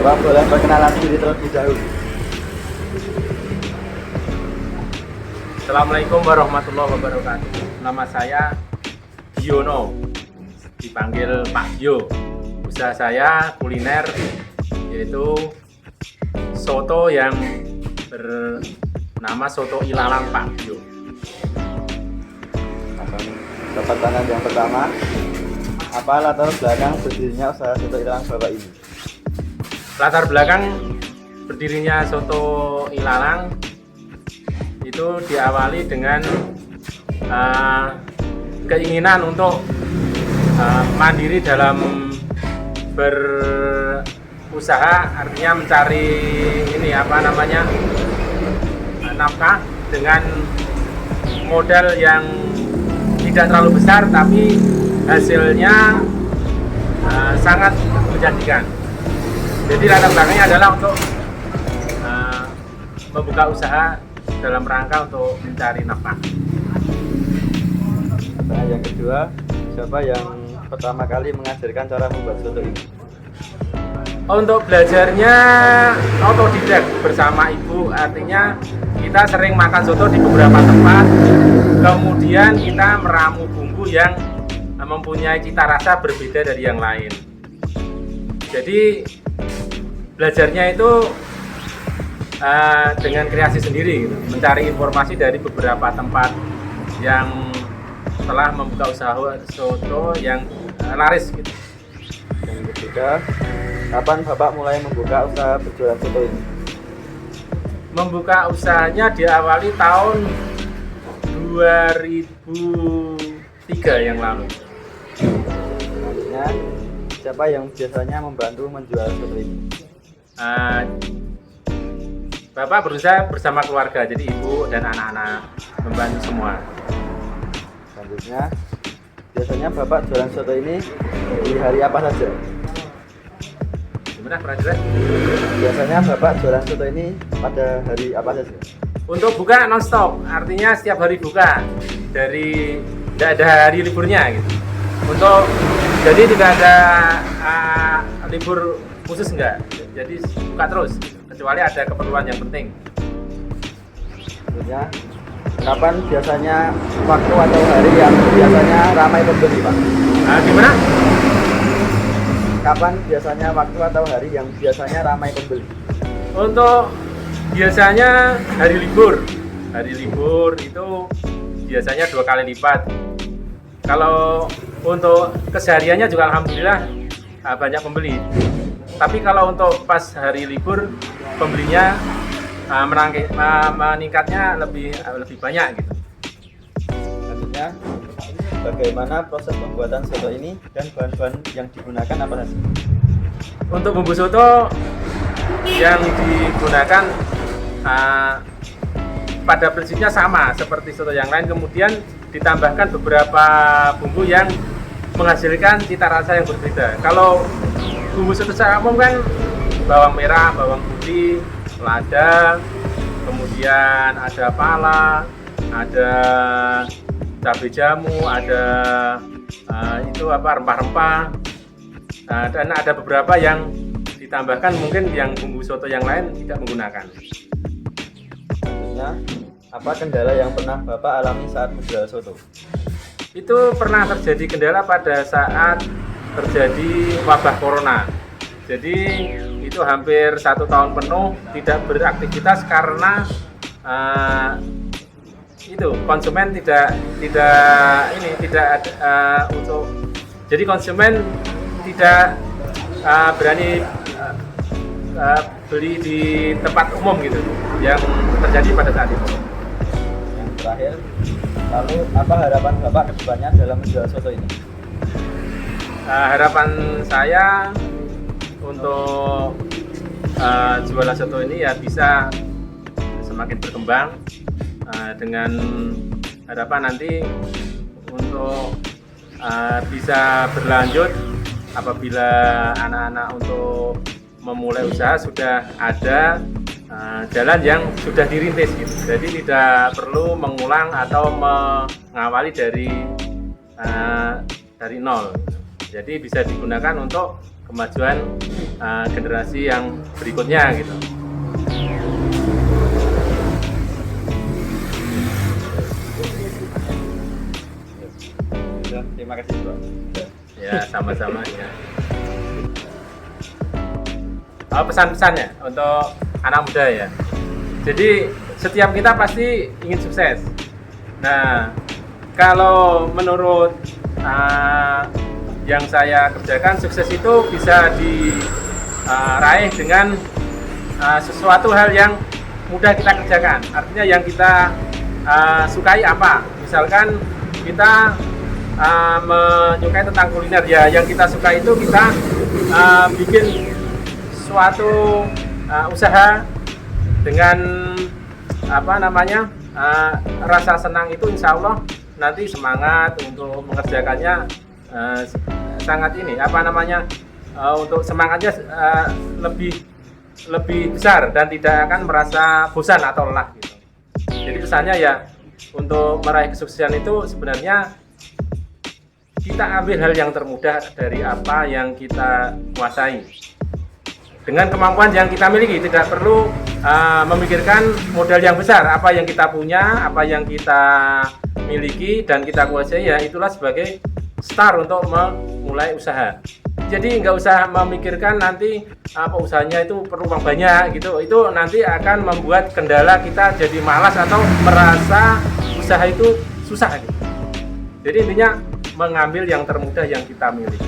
Bapak boleh perkenalan diri terlebih dahulu. Assalamualaikum warahmatullahi wabarakatuh. Nama saya Giono, dipanggil Pak Gio. Usaha saya kuliner, yaitu soto yang bernama Soto Ilalang Pak Gio. Pertanyaan yang pertama, apa latar belakang berdirinya usaha soto ilalang Bapak ini? Latar belakang berdirinya Soto Ilalang itu diawali dengan keinginan untuk mandiri dalam berusaha, artinya mencari nafkah dengan modal yang tidak terlalu besar tapi hasilnya sangat menjanjikan. Jadi latar belakangnya adalah untuk membuka usaha dalam rangka untuk mencari nafkah. Nah, yang kedua, siapa yang pertama kali mengajarkan cara membuat soto ini? Untuk belajarnya otodidak bersama ibu, artinya kita sering makan soto di beberapa tempat, kemudian kita meramu bumbu yang mempunyai cita rasa berbeda dari yang lain. Jadi belajarnya itu dengan kreasi sendiri, mencari informasi dari beberapa tempat yang telah membuka usaha soto yang laris gitu. Yang ketiga, kapan Bapak mulai membuka usaha berjualan soto ini? Membuka usahanya diawali tahun 2003 yang lalu. Selanjutnya, siapa yang biasanya membantu menjual soto ini? Bapak berusaha bersama keluarga, jadi ibu dan anak-anak membantu semua. Selanjutnya, biasanya Bapak jualan soto ini di hari apa saja? Gimana pernah jelas? Biasanya Bapak jualan soto ini pada hari apa saja? Untuk buka non-stop, artinya setiap hari buka, tidak ada hari liburnya gitu. Jadi tidak ada libur khusus, enggak. Jadi buka terus, kecuali ada keperluan yang penting. Selanjutnya, kapan biasanya waktu atau hari yang biasanya ramai pembeli, Pak? Gimana? Kapan biasanya waktu atau hari yang biasanya ramai pembeli? Untuk biasanya hari libur itu biasanya 2 kali lipat. Kalau untuk kesehariannya juga alhamdulillah banyak pembeli. Tapi kalau untuk pas hari libur pembelinya meningkatnya lebih banyak gitu. Selanjutnya, bagaimana proses pembuatan soto ini dan bahan-bahan yang digunakan apa saja? Untuk bumbu soto yang digunakan pada prinsipnya sama seperti soto yang lain, kemudian ditambahkan beberapa bumbu yang menghasilkan cita rasa yang berbeda. Kalau bumbu soto secara umum kan bawang merah, bawang putih, lada, kemudian ada pala, ada cabai jamu, ada rempah-rempah, dan ada beberapa yang ditambahkan mungkin yang bumbu soto yang lain tidak menggunakan. Selanjutnya, apa kendala yang pernah Bapak alami saat menjual soto? Itu pernah terjadi kendala pada saat terjadi wabah corona. Jadi itu hampir 1 tahun penuh tidak beraktivitas karena konsumen jadi konsumen tidak berani beli di tempat umum gitu yang terjadi pada saat itu. Yang terakhir, lalu apa harapan Bapak ke depannya dalam menjual soto ini? Harapan saya untuk jualan soto ini ya bisa semakin berkembang, dengan harapan nanti untuk bisa berlanjut apabila anak-anak untuk memulai usaha sudah ada jalan yang sudah dirintis gitu. Jadi tidak perlu mengulang atau mengawali dari nol. Jadi bisa digunakan untuk kemajuan generasi yang berikutnya gitu. Terima kasih Bro. Ya, sama-sama ya. Pesan-pesannya untuk anak muda ya. Jadi setiap kita pasti ingin sukses. Nah, kalau menurut yang saya kerjakan, sukses itu bisa diraih dengan sesuatu hal yang mudah kita kerjakan. Artinya yang kita sukai apa? Misalkan kita menyukai tentang kuliner ya, yang kita suka itu kita bikin suatu usaha dengan rasa senang itu, insya Allah nanti semangat untuk mengerjakannya sangat untuk semangatnya lebih besar dan tidak akan merasa bosan atau lelah gitu. Jadi pesannya ya, untuk meraih kesuksesan itu sebenarnya kita ambil hal yang termudah dari apa yang kita kuasai dengan kemampuan yang kita miliki. Tidak perlu memikirkan modal yang besar. Apa yang kita punya, apa yang kita miliki dan kita kuasai, ya itulah sebagai start untuk memulai usaha. Jadi nggak usah memikirkan nanti apa usahanya itu perlu uang banyak gitu. Itu nanti akan membuat kendala kita jadi malas atau merasa usaha itu susah gitu. Jadi intinya mengambil yang termudah yang kita miliki.